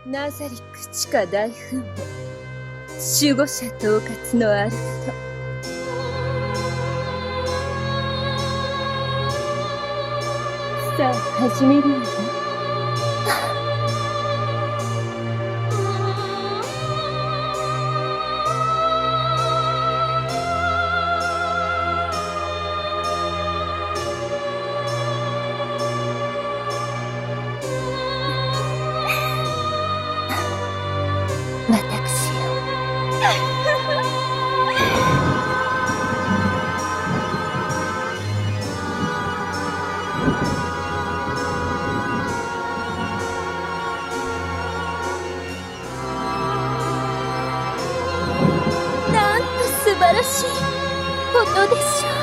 ナザリック地下大噴火、守護者統括のアルファ。さあ始めるわね。私よ。なんと素晴らしいことでしょう。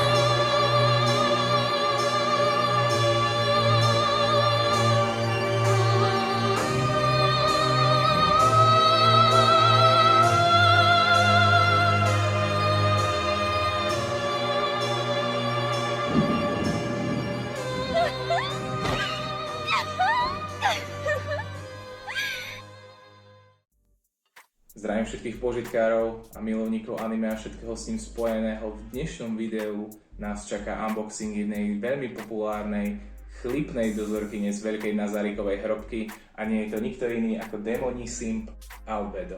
Zdravím všetkých požitkárov a milovníkov anime a všetkého s ním spojeného. V dnešnom videu nás čaká unboxing jednej veľmi populárnej chlipnej dozorkyne z veľkej Nazaríkovej hrobky a nie je to nikto iný ako démoní simp Albedo.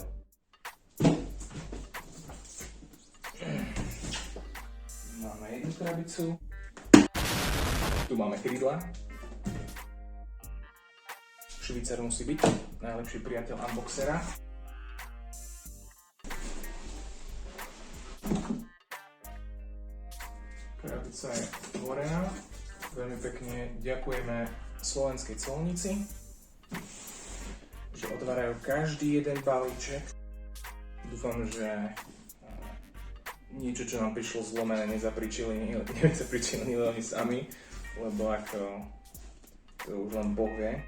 Máme jednu krabicu. Tu máme krídla. Švýcar musí byť najlepší priateľ unboxera. Krabica je otvorená. Veľmi pekne ďakujeme slovenskej colnici, že otvárajú každý jeden balíček. Dúfam, že niečo, čo nám prišlo zlomené, nezapričili oni sami, lebo ako to už len Boh vie.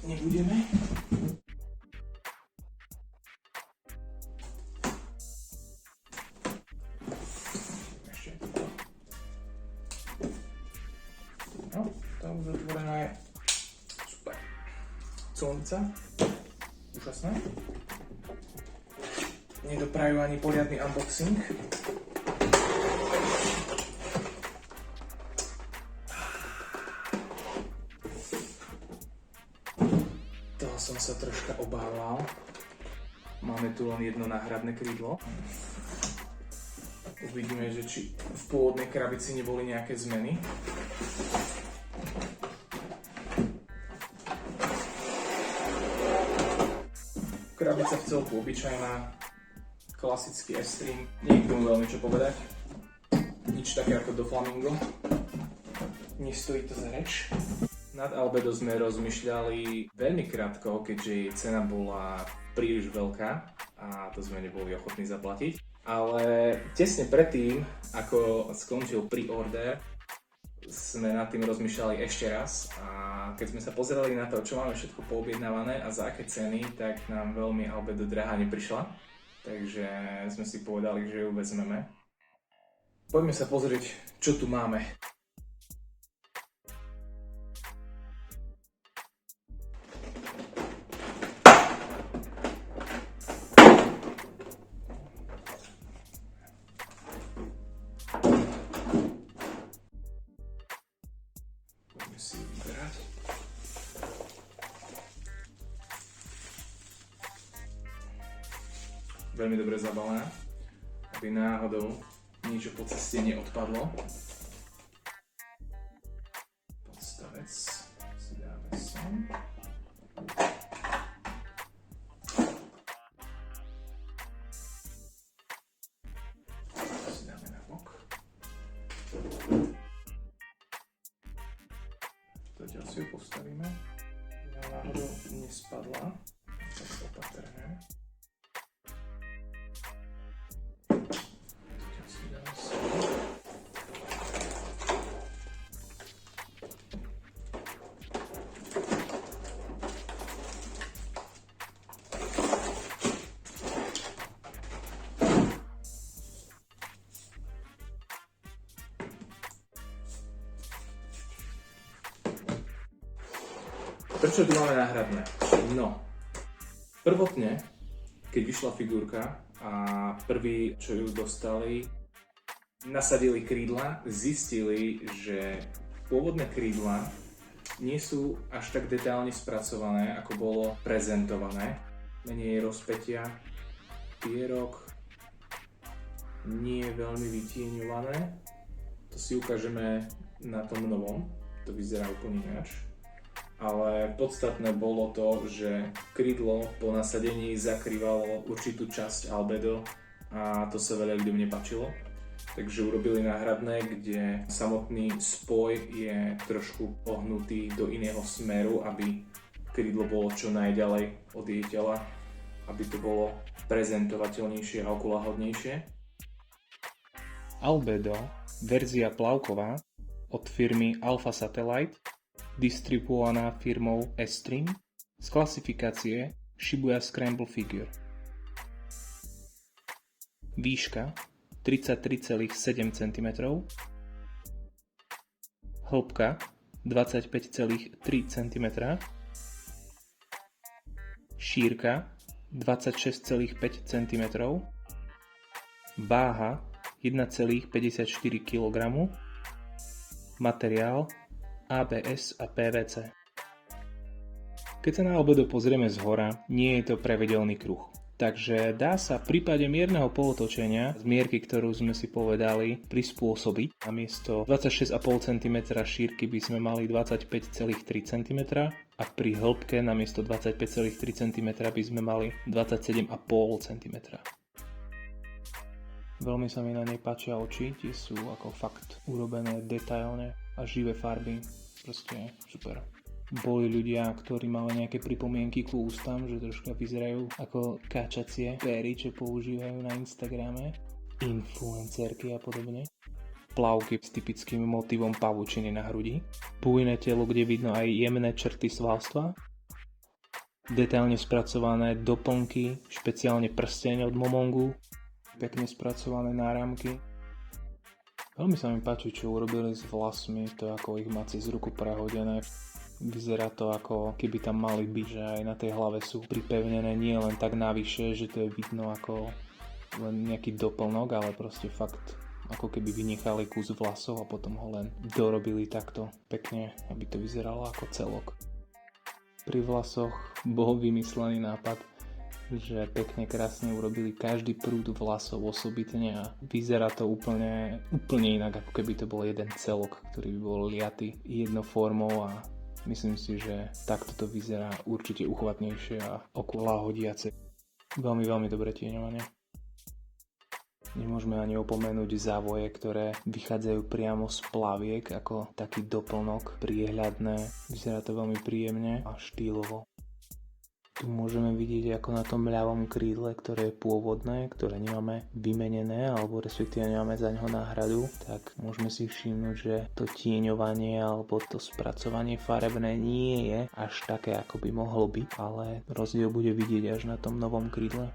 Nebudeme. Ešte. No, tá už otvorená je. Super. Colnica. Úžasné. Nedoprajú ani poriadny unboxing. Som sa troška obával. Máme tu len jedno náhradné krídlo. Uvidíme, že či v pôvodnej krabici neboli nejaké zmeny. Krabica v celku obyčajná, klasický S-Stream. Nie je k tomu veľmi čo povedať. Nič také ako do Flamingo. Nestojí to za reč. Nad Albedo sme rozmýšľali veľmi krátko, keďže jej cena bola príliš veľká a to sme neboli ochotní zaplatiť. Ale tesne predtým, ako skončil pre-order, sme nad tým rozmýšľali ešte raz a keď sme sa pozerali na to, čo máme všetko poobjednávané a za aké ceny, tak nám veľmi Albedo drahá neprišla. Takže sme si povedali, že ju vezmeme. Poďme sa pozrieť, čo tu máme. Si vyberať. Veľmi dobre zabalená, aby náhodou niečo po ceste neodpadlo. Podstavec si dáme sem. Si dáme na bok. Zatiaľ si ju postavíme, aby náhodou nespadla, tak opatrne. Zatiaľ si dáme sem. Prečo tu máme náhradné? No, prvotne, keď vyšla figurka a prví, čo ju dostali, nasadili krídla, zistili, že pôvodné krídla nie sú až tak detailne spracované, ako bolo prezentované. Menej rozpätia, pierok, nie je veľmi vytieňované. To si ukážeme na tom novom, to vyzerá úplne ináč. Ale podstatné bolo to, že krídlo po nasadení zakrývalo určitú časť albedo a to sa veľa ľuďom nepáčilo. Takže urobili náhradné, kde samotný spoj je trošku ohnutý do iného smeru, aby krídlo bolo čo najďalej od jej tela, aby to bolo prezentovateľnejšie a okulahodnejšie. Albedo, verzia plavková od firmy Alpha Satellite, distribuovaná firmou S-Stream z klasifikácie Shibuya Scramble Figure. Výška 33,7 cm, hĺbka 25,3 cm, šírka 26,5 cm, váha 1,54 kg, materiál ABS a PVC. Keď sa na albedo pozrieme zhora, nie je to pravidelný kruh. Takže dá sa v prípade mierneho polotočenia z mierky, ktorú sme si povedali, prispôsobiť. Namiesto 26,5 cm šírky by sme mali 25,3 cm a pri hĺbke namiesto 25,3 cm by sme mali 27,5 cm. Veľmi sa mi na nej páčia oči, tie sú ako fakt urobené detailne a živé farby, proste super. Boli ľudia, ktorí mali nejaké pripomienky k ústam, že troška vyzerajú ako káčacie péry, čo používajú na Instagrame, influencerky a podobne. Plavky s typickým motivom pavučiny na hrudi, bujné telo, kde vidno aj jemné črty svalstva, detailne spracované doplnky, špeciálne prsteň od Momongu, pekne spracované náramky. Veľmi sa mi páči, čo urobili s vlasmi, to ako ich má cez ruku prehodené. Vyzerá to ako keby tam mali byť, že aj na tej hlave sú pripevnené nie len tak navyše, že to je vidno ako len nejaký doplnok, ale proste fakt ako keby vynechali kus vlasov a potom ho len dorobili takto pekne, aby to vyzeralo ako celok. Pri vlasoch bol vymyslený nápad, že pekne krásne urobili každý prúd vlasov osobitne a vyzerá to úplne inak, ako keby to bol jeden celok, ktorý by bol liaty jednou formou a myslím si, že takto to vyzerá určite uchvatnejšie a okulahodíace. Veľmi, veľmi dobré tieňovanie. Nemôžeme ani opomenúť závoje, ktoré vychádzajú priamo z plaviek ako taký doplnok, priehľadné. Vyzerá to veľmi príjemne a štýlovo. Tu môžeme vidieť ako na tom ľavom krídle, ktoré je pôvodné, ktoré nemáme vymenené alebo respektíve nemáme za ňoho náhradu, tak môžeme si všimnúť, že to tieňovanie alebo to spracovanie farebné nie je až také, ako by mohlo byť, ale rozdiel bude vidieť až na tom novom krídle.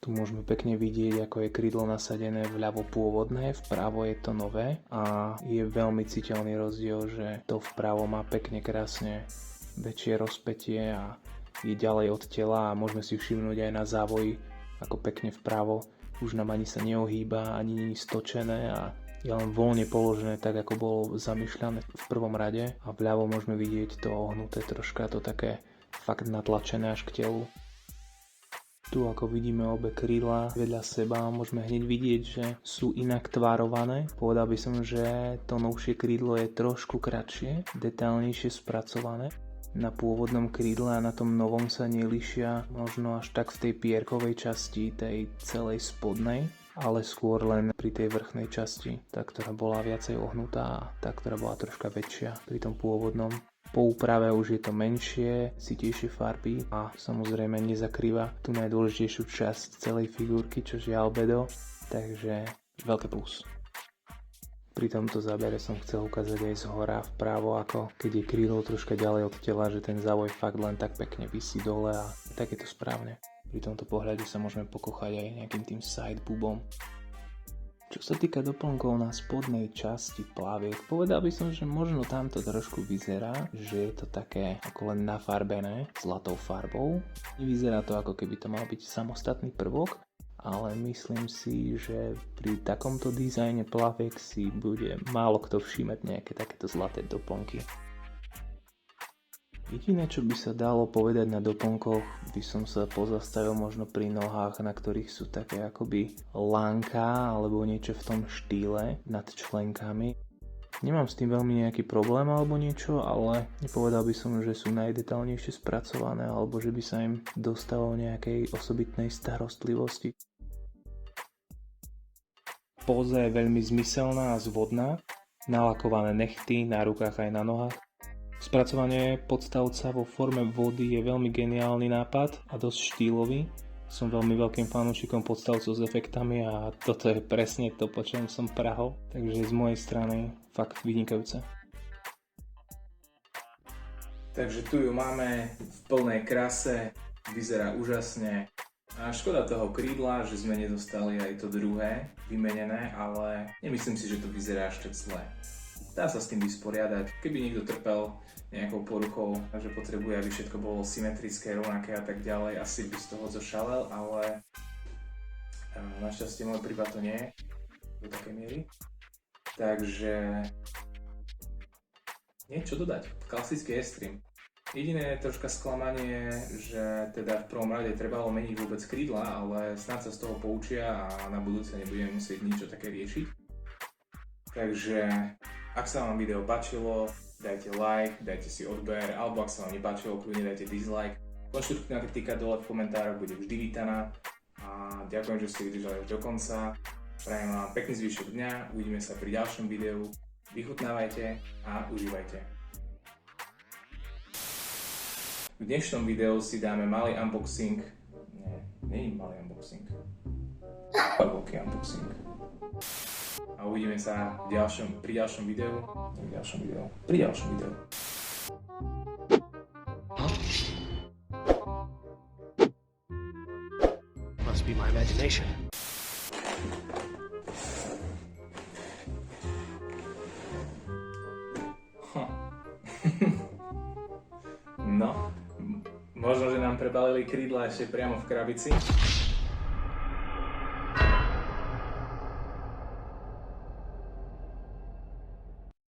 Tu môžeme pekne vidieť, ako je krídlo nasadené vľavo pôvodné, vpravo je to nové a je veľmi citeľný rozdiel, že to vpravo má pekne krásne väčšie rozpätie a je ďalej od tela a môžeme si všimnúť aj na závoji, ako pekne vpravo už nám ani sa neohýba, ani nie je stočené a je len voľne položené tak, ako bolo zamýšľané v prvom rade a vľavo môžeme vidieť to ohnuté troška, to také fakt natlačené až k telu. Tu ako vidíme obe krídla vedľa seba, môžeme hneď vidieť, že sú inak tvárované. Povedal by som, že to novšie krídlo je trošku kratšie, detailnejšie spracované. Na pôvodnom krídle a na tom novom sa nelišia možno až tak v tej pierkovej časti, tej celej spodnej, ale skôr len pri tej vrchnej časti, tá, ktorá bola viacej ohnutá a tá, ktorá bola troška väčšia pri tom pôvodnom. Po úprave už je to menšie, sytejšie farby a samozrejme nezakrýva tú najdôležitejšiu časť celej figurky, čo je albedo, takže veľké plus. Pri tomto zábere som chcel ukázať aj zhora vpravo, ako keď je krídlo troška ďalej od tela, že ten závoj fakt len tak pekne visí dole a tak je to správne. Pri tomto pohľade sa môžeme pokochať aj nejakým tým side boobom. Čo sa týka doplnkov na spodnej časti plaviek, povedal by som, že možno tamto trošku vyzerá, že je to také ako len nafarbené zlatou farbou. Nevyzerá to ako keby to mal byť samostatný prvok, ale myslím si, že pri takomto dizajne plaviek si bude málo kto všímať nejaké takéto zlaté doplnky. Jediné, čo by sa dalo povedať na doplnkoch, by som sa pozastavil možno pri nohách, na ktorých sú také akoby lánka alebo niečo v tom štýle nad členkami. Nemám s tým veľmi nejaký problém alebo niečo, ale nepovedal by som, že sú najdetálnejšie spracované alebo že by sa im dostalo nejakej osobitnej starostlivosti. Póza je veľmi zmyselná a zvodná, nalakované nechty na rukách aj na nohách. Spracovanie podstavca vo forme vody je veľmi geniálny nápad a dosť štýlový. Som veľmi veľkým fanúšikom podstavcov s efektami a toto je presne to, po čom som prahol. Takže z mojej strany fakt vynikajúce. Takže tu ju máme v plnej krase, vyzerá úžasne. A škoda toho krídla, že sme nedostali aj to druhé vymenené, ale nemyslím si, že to vyzerá až tak zle. Dá sa s tým vysporiadať. Keby niekto trpel nejakou poruchou, že potrebuje, aby všetko bolo symetrické, rovnaké a tak ďalej, asi by z toho zošalel, ale našťastie môj prípad to nie je do takej miery. Takže niečo dodať. Klasický S-trim. Jediné troška sklamanie, že teda v prvom rade trebalo meniť vôbec krídla, ale snáď sa z toho poučia a na budúce nebudeme musieť niečo také riešiť. Takže ak sa vám video páčilo, dajte like, dajte si odber, alebo ak sa vám nepáčilo, kľudne dajte dislike. Konštruktívna kritika dole v komentároch bude vždy vítaná a ďakujem, že ste vydržali až do konca. Prajem vám pekný zvyšok dňa, uvidíme sa pri ďalšom videu. Vychutnávajte a užívajte. V dnešnom videu si dáme malý unboxing. Nie je malý unboxing. Veľký unboxing. A uvidíme sa pri ďalšom videu. Must be my imagination. No, možno, že nám prebalili krídla ešte priamo v krabici.